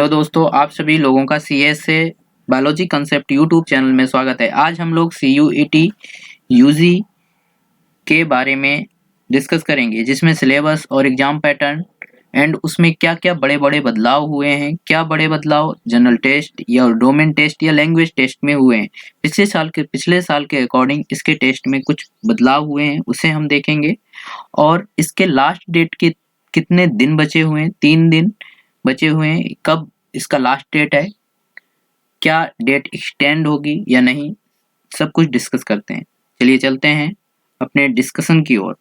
Hello दोस्तों, आप सभी लोगों का सीएस से बायोलॉजी कंसेप्ट यूट्यूब चैनल में स्वागत है। आज हम लोग सीयूईटी यूजी के बारे में डिस्कस करेंगे, जिसमें सिलेबस और एग्जाम पैटर्न एंड उसमें क्या क्या बड़े बड़े बदलाव हुए हैं। क्या बड़े बदलाव जनरल टेस्ट या डोमेन टेस्ट या लैंग्वेज टेस्ट में हुए हैं। पिछले साल के अकॉर्डिंग इसके टेस्ट में कुछ बदलाव हुए हैं, उसे हम देखेंगे। और इसके लास्ट डेट के कितने दिन बचे हुए हैं, 3 दिन बचे हुए हैं। कब इसका लास्ट डेट है, क्या डेट एक्सटेंड होगी या नहीं, सब कुछ डिस्कस करते हैं। चलिए चलते हैं अपने डिस्कशन की ओर।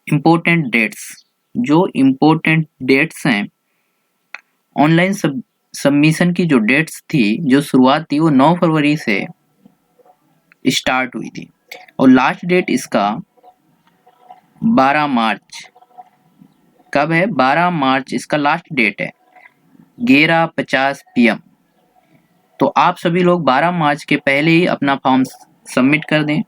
इम्पोर्टेंट डेट्स, जो इम्पोर्टेंट डेट्स हैं, ऑनलाइन सबमिशन की जो डेट्स थी, जो शुरुआत थी वो 9 फरवरी से स्टार्ट हुई थी और लास्ट डेट इसका 12 मार्च। कब है? 12 मार्च इसका लास्ट डेट है, 11:50 PM। तो आप सभी लोग 12 मार्च के पहले ही अपना फॉर्म सबमिट कर दें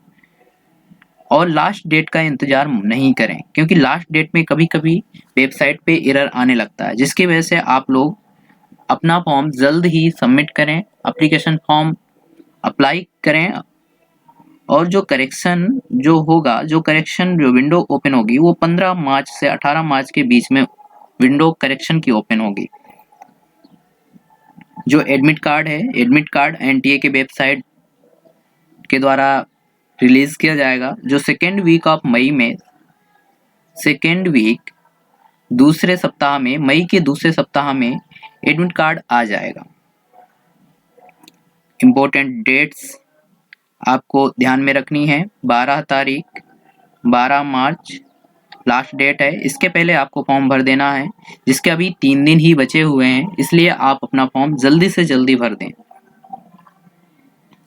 और लास्ट डेट का इंतजार नहीं करें, क्योंकि लास्ट डेट में कभी कभी वेबसाइट पे एरर आने लगता है, जिसकी वजह से आप लोग अपना फॉर्म जल्द ही सबमिट करें, एप्लीकेशन फॉर्म अप्लाई करें। और जो करेक्शन जो विंडो ओपन होगी वो 15 मार्च से 18 मार्च के बीच में विंडो करेक्शन की ओपन होगी। जो एडमिट कार्ड है, एडमिट कार्ड एनटीए के वेबसाइट के द्वारा रिलीज किया जाएगा। जो सेकेंड वीक ऑफ मई में, सेकेंड वीक दूसरे सप्ताह में, मई के दूसरे सप्ताह में एडमिट कार्ड आ जाएगा। इम्पोर्टेंट डेट्स आपको ध्यान में रखनी है। 12 तारीख, 12 मार्च लास्ट डेट है। इसके पहले आपको फॉर्म भर देना है, जिसके अभी 3 दिन ही बचे हुए हैं, इसलिए आप अपना फॉर्म जल्दी से जल्दी भर दें।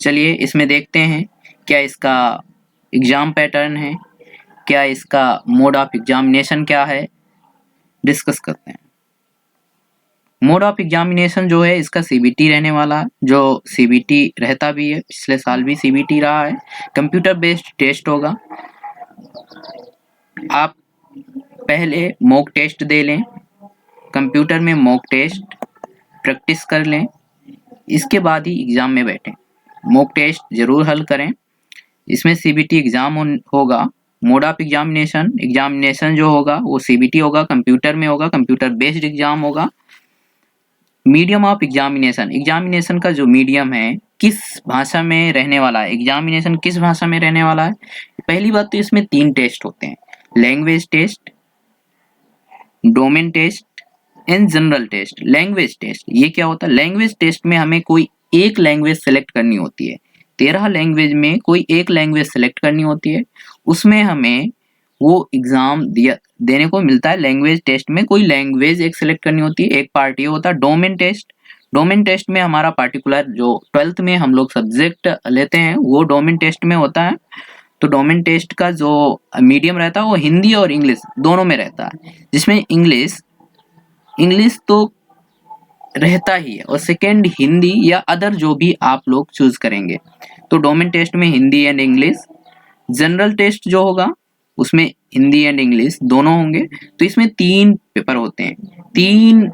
चलिए इसमें देखते हैं क्या इसका एग्जाम पैटर्न है, क्या इसका मोड ऑफ एग्जामिनेशन क्या है, डिस्कस करते हैं। मोड ऑफ एग्जामिनेशन जो है इसका सीबीटी रहने वाला है, जो सीबीटी रहता भी है, पिछले साल भी सीबीटी रहा है। कंप्यूटर बेस्ड टेस्ट होगा। आप पहले मॉक टेस्ट दे लें, कंप्यूटर में मॉक टेस्ट प्रैक्टिस कर लें, इसके बाद ही एग्ज़ाम में बैठें। मॉक टेस्ट ज़रूर हल करें। इसमें सीबीटी एग्ज़ाम होगा। मोड ऑफ एग्जामिनेशन जो होगा वो सीबीटी होगा, कंप्यूटर में होगा, कंप्यूटर बेस्ड एग्जाम होगा। मीडियम ऑफ एग्जामिनेशन का जो मीडियम है, किस भाषा में रहने वाला है, एग्जामिनेशन किस भाषा में रहने वाला है। पहली बात तो इसमें 3 टेस्ट होते हैं, language test, domain test and general test. Language test ये क्या होता है? लैंग्वेज टेस्ट में हमें कोई एक लैंग्वेज सेलेक्ट करनी होती है। 13 लैंग्वेज में कोई एक लैंग्वेज सेलेक्ट करनी होती है, उसमें हमें वो एग्जाम देने को मिलता है। लैंग्वेज टेस्ट में कोई लैंग्वेज एक सेलेक्ट करनी होती है। एक पार्ट ये होता है डोमेन टेस्ट। डोमेन टेस्ट में हमारा पार्टिकुलर जो 12th में हम लोग सब्जेक्ट लेते हैं वो डोमेन टेस्ट में होता है। तो डोमेन टेस्ट का जो मीडियम रहता है वो हिंदी और इंग्लिश दोनों में रहता है, जिसमें इंग्लिश तो रहता ही है और सेकेंड हिंदी या अदर जो भी आप लोग चूज करेंगे। तो डोमेन टेस्ट में Hindi and English. General test जो होगा उसमें हिंदी एंड इंग्लिश दोनों होंगे। तो इसमें 3 पेपर होते हैं, 3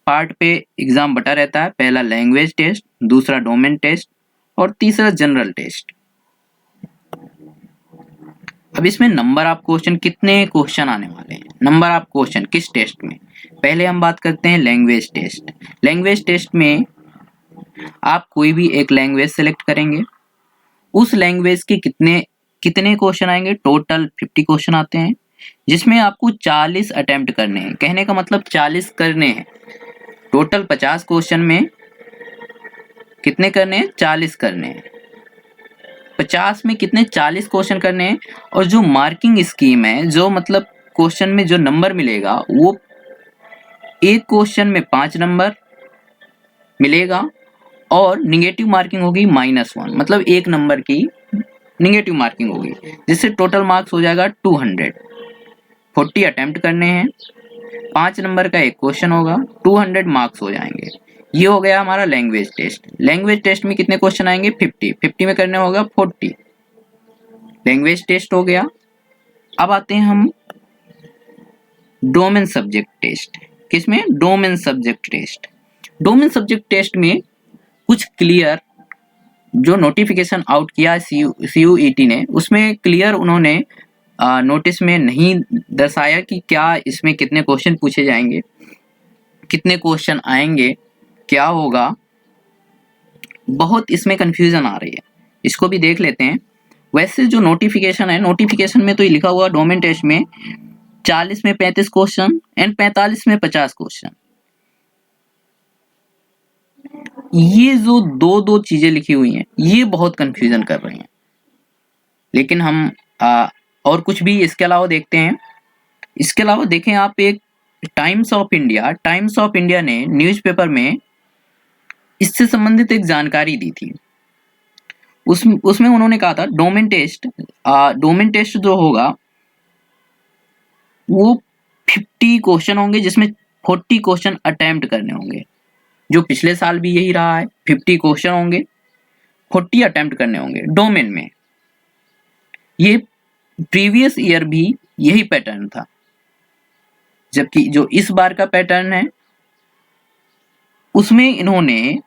पार्ट पे एग्जाम बटा रहता है। पहला लैंग्वेज टेस्ट, दूसरा डोमेन टेस्ट और तीसरा जनरल टेस्ट। अब इसमें नंबर ऑफ क्वेश्चन, कितने क्वेश्चन आने वाले हैं, नंबर ऑफ क्वेश्चन किस टेस्ट में। पहले हम बात करते हैं लैंग्वेज टेस्ट। लैंग्वेज टेस्ट में आप कोई भी एक लैंग्वेज सेलेक्ट करेंगे, उस लैंग्वेज के कितने क्वेश्चन आएंगे, टोटल 50 क्वेश्चन आते हैं, जिसमें आपको 40 अटेम्प्ट करने हैं। कहने का मतलब 40 करने हैं। टोटल 50 क्वेश्चन में कितने करने हैं? 40 करने हैं। 50 में कितने? 40 क्वेश्चन करने हैं। और जो मार्किंग स्कीम है, जो मतलब क्वेश्चन में जो नंबर मिलेगा, वो एक क्वेश्चन में 5 नंबर मिलेगा और निगेटिव मार्किंग होगी -1, मतलब एक नंबर की निगेटिव मार्किंग होगी, जिससे टोटल मार्क्स हो जाएगा 200। 40 अटेम्प्ट करने हैं, 5 नंबर का एक क्वेश्चन होगा, 200 मार्क्स हो जाएंगे। ये हो गया हमारा लैंग्वेज टेस्ट। लैंग्वेज टेस्ट में कितने क्वेश्चन आएंगे? 50 में करने होगा 40। लैंग्वेज टेस्ट हो गया। अब आते हैं हम डोमेन सब्जेक्ट टेस्ट। किसमें? Domain subject test. Domain subject test में कुछ क्लियर जो नोटिफिकेशन आउट किया CUET ने, उसमें क्लियर उन्होंने नोटिस में नहीं दर्शाया कि क्या इसमें कितने क्वेश्चन पूछे जाएंगे, कितने क्वेश्चन आएंगे, क्या होगा। बहुत इसमें कंफ्यूजन आ रही है, इसको भी देख लेते हैं। वैसे जो नोटिफिकेशन है, नोटिफिकेशन में तो ये लिखा हुआ डोमेन टेस्ट में 40 में 35 क्वेश्चन एंड 45 में 50 क्वेश्चन। ये जो दो चीजें लिखी हुई हैं ये बहुत कंफ्यूजन कर रही हैं। लेकिन हम और कुछ भी इसके अलावा देखते हैं। इसके अलावा देखें आप, एक टाइम्स ऑफ इंडिया ने न्यूज़पेपर में इससे संबंधित एक जानकारी दी थी। उसमें उन्होंने कहा था डोमेन टेस्ट जो होगा वो 50 क्वेश्चन होंगे, जिसमें 40 क्वेश्चन अटेम्प्ट करने होंगे। जो पिछले साल भी यही रहा है, 50 क्वेश्चन होंगे, 40 अटेम्प्ट करने होंगे डोमेन में। ये प्रीवियस ईयर भी यही पैटर्न था, जबकि जो इस बार का पैटर्न है उसमें इन्होंने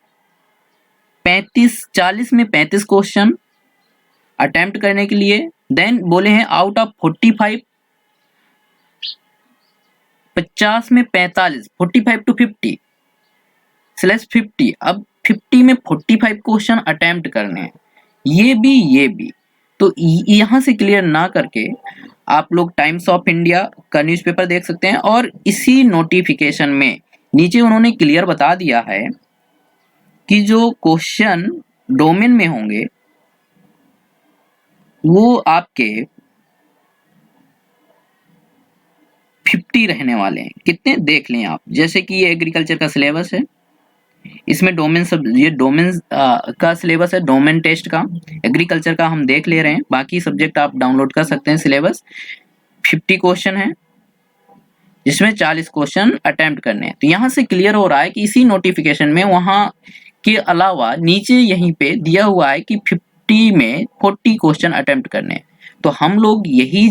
40 में 35 क्वेश्चन अटेम्प्ट करने के लिए, देन बोले हैं आउट ऑफ 45 50 में 45, 45 to 50 / 50। अब 50 में 45 क्वेश्चन अटेम्प्ट करने हैं, ये भी। तो यहाँ से क्लियर ना करके आप लोग टाइम्स ऑफ इंडिया का न्यूज़पेपर देख सकते हैं। और इसी नोटिफिकेशन में नीचे उन्होंने क्लियर बता दिया है कि जो क्वेश्चन डोमेन में होंगे वो आपके 50 रहने वाले हैं। कितने देख लें आप, जैसे कि ये एग्रीकल्चर का सिलेबस है, इसमें ये डोमेन का सिलेबस है, डोमेन टेस्ट का। एग्रीकल्चर का हम देख ले रहे हैं, बाकी सब्जेक्ट आप डाउनलोड कर सकते हैं। सिलेबस 50 क्वेश्चन है, जिसमें 40 क्वेश्चन अटेम्प्ट करने हैं। तो यहाँ से क्लियर हो रहा है कि इसी नोटिफिकेशन में वहाँ के अलावा नीचे यहीं पे दिया हुआ है कि 50 में 40 क्वेश्चन अटेम्प्ट करने हैं। तो हम लोग यही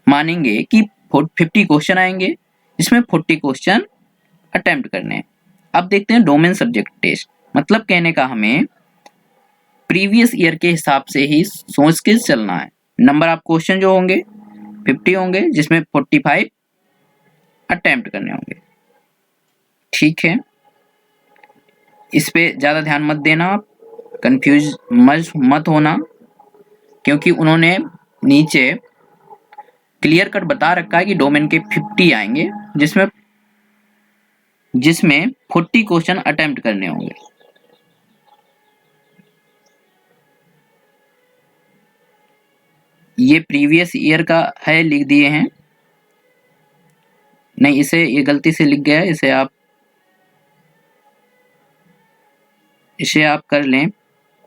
मानेंगे कि 50 क्वेश्चन आएंगे, इसमें 40 क्वेश्चन अटेम्प्ट करने हैं। अब देखते हैं डोमेन सब्जेक्ट टेस्ट। मतलब कहने का हमें प्रीवियस ईयर के हिसाब से ही सोच के चलना है। नंबर ऑफ क्वेश्चन जो होंगे 50 होंगे, जिसमें 45 अटेम्प्ट करने होंगे। ठीक है, इस पे ज़्यादा ध्यान मत देना, आप कंफ्यूज मत होना, क्योंकि उन्होंने नीचे क्लियर कट बता रखा है कि डोमेन के 50 आएंगे, जिसमें 40 क्वेश्चन अटेम्प्ट करने होंगे। ये प्रीवियस ईयर का है, लिख दिए हैं। नहीं, इसे ये गलती से लिख गया है, इसे आप कर लें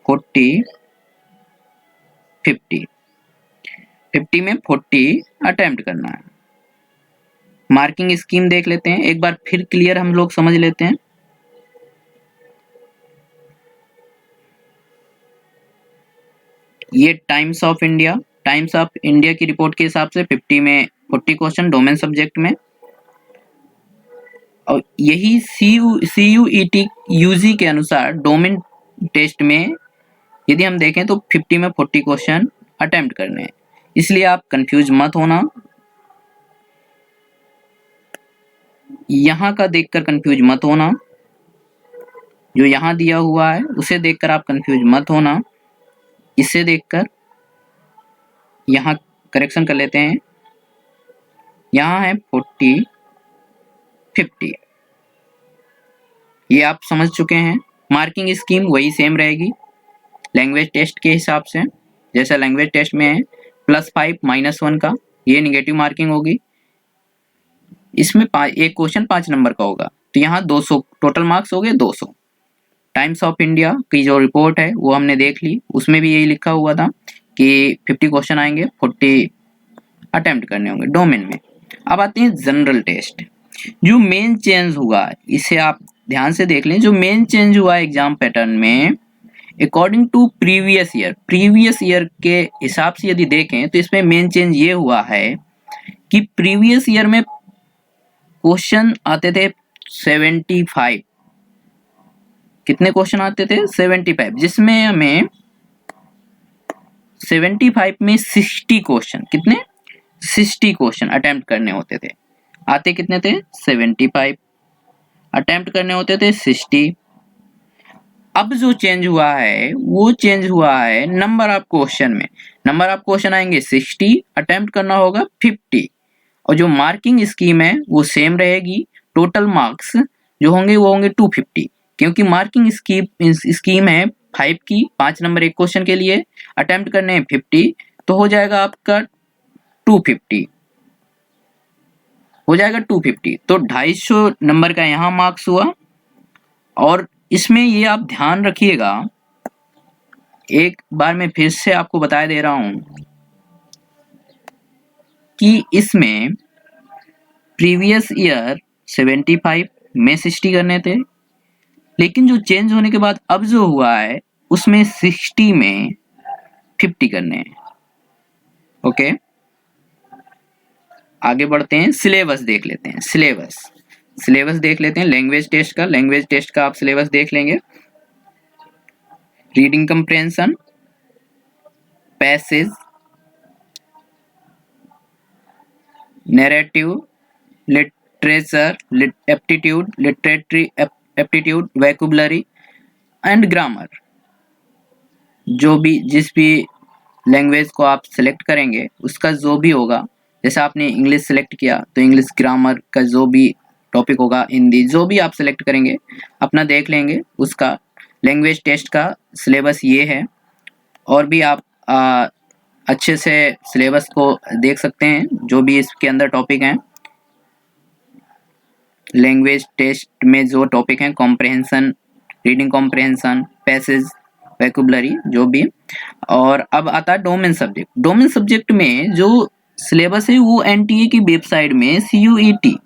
40 50 में 40 अटेम्प्ट करना है। मार्किंग स्कीम देख लेते हैं एक बार फिर, क्लियर हम लोग समझ लेते हैं। ये टाइम्स ऑफ इंडिया की रिपोर्ट के हिसाब से 50 में 40 क्वेश्चन डोमेन सब्जेक्ट में, और यही CUET UG के अनुसार डोमेन टेस्ट में यदि हम देखें तो 50 में 40 क्वेश्चन अटेम्प्ट करने हैं। इसलिए आप कंफ्यूज मत होना, यहाँ का देखकर कंफ्यूज मत होना, जो यहाँ दिया हुआ है उसे देखकर आप कंफ्यूज मत होना। इसे देखकर यहाँ करेक्शन कर लेते हैं, यहाँ है 40 50, ये आप समझ चुके हैं। मार्किंग स्कीम वही सेम रहेगी लैंग्वेज टेस्ट के हिसाब से, जैसा लैंग्वेज टेस्ट में है +5 -1 का, ये निगेटिव मार्किंग होगी। इसमें एक क्वेश्चन 5 नंबर का होगा, तो यहाँ 200 टोटल मार्क्स हो गए 200। टाइम्स ऑफ इंडिया की जो रिपोर्ट है वो हमने देख ली, उसमें भी यही लिखा हुआ था कि 50 क्वेश्चन आएंगे, 40 अटेम्प्ट करने होंगे डोमेन में। अब आते हैं जनरल टेस्ट। जो मेन चेंज हुआ, इसे आप ध्यान से देख लें। जो मेन चेंज हुआ एग्जाम पैटर्न में अकॉर्डिंग टू प्रीवियस ईयर के हिसाब से यदि देखें तो इसमें मेन चेंज ये हुआ है कि प्रीवियस ईयर में क्वेश्चन आते थे 75। कितने क्वेश्चन आते थे? 75, जिसमें हमें 75 में 60 क्वेश्चन, कितने? 60 क्वेश्चन अटेम्प्ट करने होते थे। आते कितने थे? 75, अटेम्प्ट करने होते थे 60। अब जो चेंज हुआ है वो चेंज हुआ है नंबर ऑफ क्वेश्चन में। नंबर ऑफ क्वेश्चन आएंगे 60, अटेम्प्ट करना होगा 50, और जो मार्किंग स्कीम है वो सेम रहेगी। टोटल मार्क्स जो होंगे वो होंगे 250, क्योंकि मार्किंग स्कीम है 5 की, 5 नंबर एक क्वेश्चन के लिए, अटेम्प्ट करने हैं 50, तो हो जाएगा आपका 250, हो जाएगा 250। तो 250 नंबर का यहाँ मार्क्स हुआ। और इसमें ये आप ध्यान रखिएगा, एक बार मैं फिर से आपको बता दे रहा हूं कि इसमें प्रीवियस ईयर 75 में 60 करने थे, लेकिन जो चेंज होने के बाद अब जो हुआ है उसमें 60 में 50 करने हैं। ओके, आगे बढ़ते हैं, सिलेबस देख लेते हैं। सिलेबस देख लेते हैं लैंग्वेज टेस्ट का आप सिलेबस देख लेंगे। Reading comprehension, passage, narrative, literature, aptitude, literary aptitude, vocabulary and grammar. जो भी जिस भी लैंग्वेज को आप सिलेक्ट करेंगे उसका जो भी होगा, जैसे आपने इंग्लिश सिलेक्ट किया तो इंग्लिश ग्रामर का जो भी टॉपिक होगा, हिंदी, जो भी आप सिलेक्ट करेंगे अपना देख लेंगे। उसका लैंग्वेज टेस्ट का सिलेबस ये है। और भी आप अच्छे से सिलेबस को देख सकते हैं, जो भी इसके अंदर टॉपिक हैं। लैंग्वेज टेस्ट में जो टॉपिक हैं, कॉम्प्रहेंशन, रीडिंग कॉम्प्रहेंशन, पैसेज, वैक्यूबलरी, जो भी। और अब आता है डोमेन सब्जेक्ट। डोमेन सब्जेक्ट में जो सिलेबस है वो एनटीए की वेबसाइट में CUET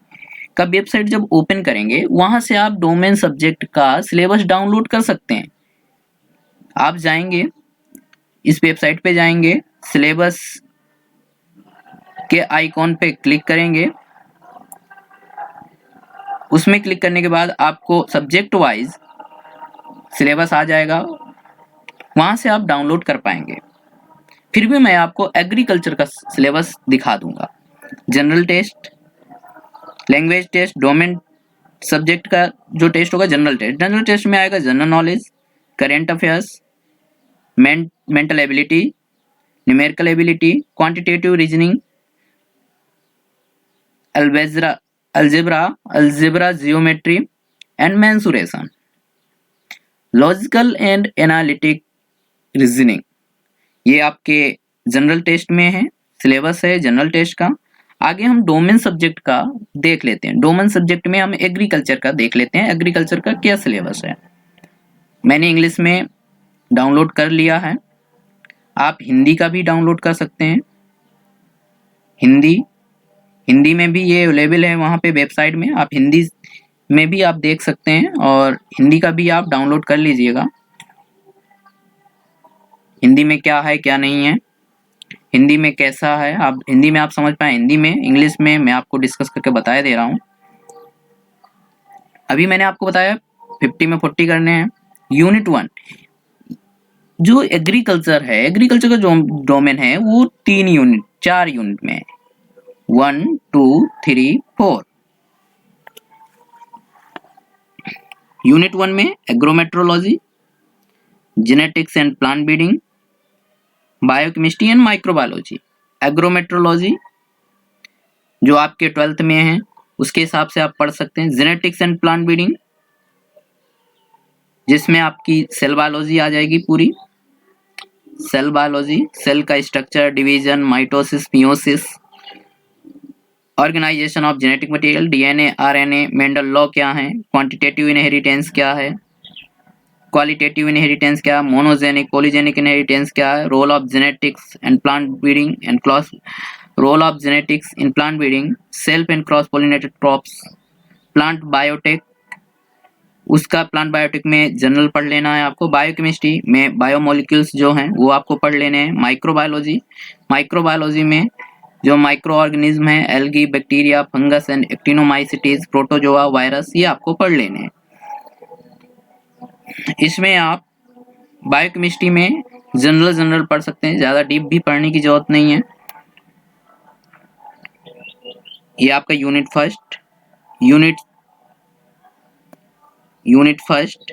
का वेबसाइट जब ओपन करेंगे वहां से आप डोमेन सब्जेक्ट का सिलेबस डाउनलोड कर सकते हैं। आप जाएंगे, इस वेबसाइट पे जाएंगे, सिलेबस के आइकॉन पे क्लिक करेंगे। उसमें क्लिक करने के बाद आपको सब्जेक्ट वाइज सिलेबस आ जाएगा, वहां से आप डाउनलोड कर पाएंगे। फिर भी मैं आपको एग्रीकल्चर का सिलेबस दिखा दूंगा। General test, language test, domain subject का जो टेस्ट होगा जनरल टेस्ट में आएगा general knowledge, current affairs, mental ability, numerical ability, quantitative reasoning, algebra, geometry and mensuration, logical and analytic reasoning. ये आपके जनरल टेस्ट में है, सिलेबस है जनरल टेस्ट का। आगे हम डोमेन सब्जेक्ट का देख लेते हैं। डोमेन सब्जेक्ट में हम एग्रीकल्चर का देख लेते हैं, एग्रीकल्चर का क्या सिलेबस है। मैंने इंग्लिश में डाउनलोड कर लिया है, आप हिंदी का भी डाउनलोड कर सकते हैं। हिंदी में भी ये अवेलेबल है वहाँ पे वेबसाइट में, आप हिंदी में भी आप देख सकते हैं और हिंदी का भी आप डाउनलोड कर लीजिएगा। हिंदी में क्या है क्या नहीं है, हिंदी में कैसा है, आप हिंदी में आप समझ पाए हिंदी में, इंग्लिश में मैं आपको डिस्कस करके बताया दे रहा हूँ। अभी मैंने आपको बताया 50 में 40 करने हैं। यूनिट 1 जो एग्रीकल्चर है, एग्रीकल्चर का जो डोमेन है वो 4 यूनिट में है, 1 2 3 4। यूनिट 1 में agrometeorology, genetics and plant breeding, biochemistry and microbiology. Agrometeorology जो आपके 12th में है उसके हिसाब से आप पढ़ सकते हैं। जेनेटिक्स एंड प्लांट ब्रीडिंग जिसमें आपकी सेल बायोलॉजी आ जाएगी पूरी। सेल बायोलॉजी, सेल का structure, division, mitosis, meiosis, organisation of genetic material, DNA, RNA, Mendel law क्या है, क्वांटिटेटिव इनहेरिटेंस क्या है, क्वालिटेटिव इनहेरिटेंस क्या है, मोनोजेनिक पॉलीजेनिक इनहेरिटेंस क्या है, role of genetics and plant breeding and cross, role of genetics in plant breeding, self and cross pollinated crops, plant biotech, उसका plant biotech में जनरल पढ़ लेना है आपको। बायोकेमिस्ट्री में बायोमोलिक्यूल्स जो हैं वो आपको पढ़ लेने हैं। माइक्रोबायोलॉजी में जो माइक्रो ऑर्गेनिज्म है, algae, bacteria, fungus and actinomycetes, protozoa, virus, ये आपको पढ़ लेने हैं। इसमें आप बायोकेमिस्ट्री में जनरल पढ़ सकते हैं, ज़्यादा डीप भी पढ़ने की जरूरत नहीं है। ये आपका unit first, unit first,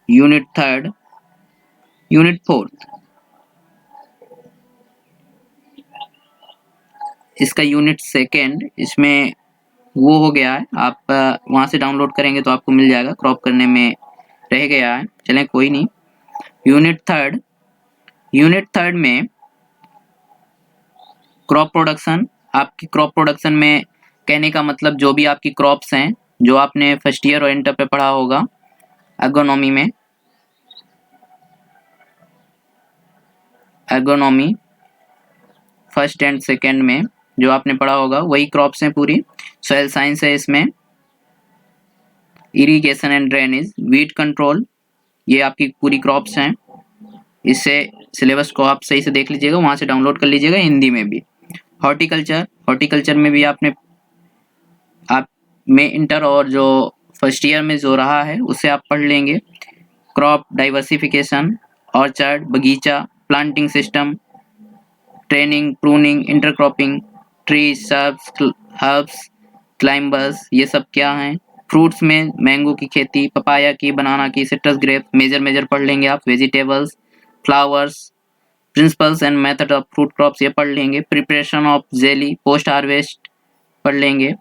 unit third, unit fourth. इसका यूनिट सेकेंड इसमें वो हो गया है, आप वहाँ से डाउनलोड करेंगे तो आपको मिल जाएगा, क्रॉप करने में रह गया है, चलें कोई नहीं। यूनिट थर्ड में क्रॉप प्रोडक्शन। आपकी क्रॉप प्रोडक्शन में कहने का मतलब जो भी आपकी क्रॉप्स हैं, जो आपने फर्स्ट ईयर और इंटर पे पढ़ा होगा एग्रोनॉमी में, एग्रोनॉमी फर्स्ट एंड सेकेंड में जो आपने पढ़ा होगा वही क्रॉप्स हैं पूरी। सॉइल साइंस है इसमें, irrigation and drainage, wheat control, ये आपकी पूरी क्रॉप्स हैं। इससे सिलेबस को आप सही से देख लीजिएगा, वहाँ से डाउनलोड कर लीजिएगा, हिंदी में भी। हॉर्टिकल्चर में भी आप में इंटर और जो फर्स्ट ईयर में जो रहा है उससे आप पढ़ लेंगे। क्रॉप डाइवर्सिफिकेशन, ऑर्चर्ड, बगीचा, planting system, training, pruning, intercropping, tree, herbs, climbers, ये सब क्या हैं। फ्रूट्स में मैंगो की खेती, पपाया की, बनाना की, सिट्रस ग्रेप, मेजर पढ़ लेंगे आप। Vegetables, flowers, principles and method of fruit crops, ये पढ़ लेंगे। Preparation of jelly, post harvest पढ़ लेंगे।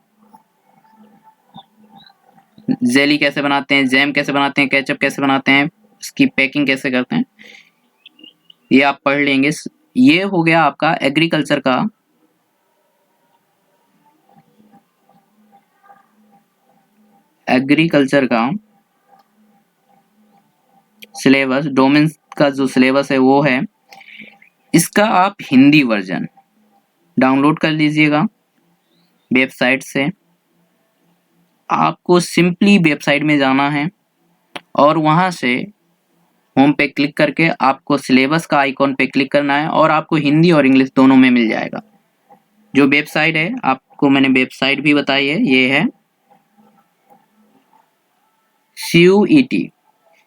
जेली कैसे बनाते हैं, जैम कैसे बनाते हैं, केचप कैसे बनाते हैं, इसकी पैकिंग कैसे करते हैं, ये आप पढ़ लेंगे। ये हो गया आपका एग्रीकल्चर का सिलेबस। डोमेन का जो सिलेबस है वो है। इसका आप हिंदी वर्जन डाउनलोड कर लीजिएगा वेबसाइट से। आपको सिंपली वेबसाइट में जाना है और वहां से होम पे क्लिक करके आपको सिलेबस का आइकॉन पे क्लिक करना है और आपको हिंदी और इंग्लिश दोनों में मिल जाएगा। जो वेबसाइट है, आपको मैंने वेबसाइट भी बताई है, ये है CUET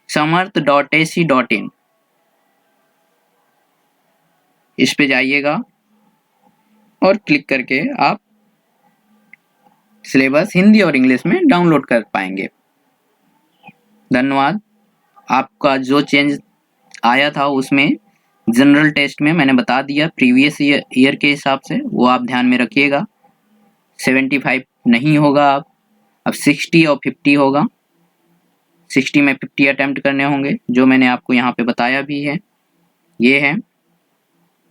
samarth.ac.in। इस पे जाइएगा और क्लिक करके आप सिलेबस हिंदी और इंग्लिश में डाउनलोड कर पाएंगे। धन्यवाद। आपका जो चेंज आया था उसमें जनरल टेस्ट में मैंने बता दिया, प्रीवियस ईयर के हिसाब से, वो आप ध्यान में रखिएगा। 75 नहीं होगा, अब 60 और 50 होगा। 60 में 50 अटेम्प्ट करने होंगे, जो मैंने आपको यहाँ पे बताया भी है, ये है,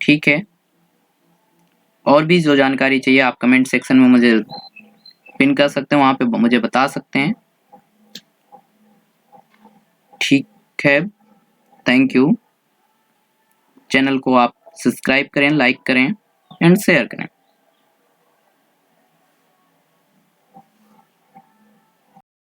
ठीक है। और भी जो जानकारी चाहिए आप कमेंट सेक्शन में मुझे पिन कर सकते हैं, वहाँ पे मुझे बता सकते हैं, ठीक है। Thank you. चैनल को आप सब्सक्राइब करें, लाइक करें एंड शेयर करें।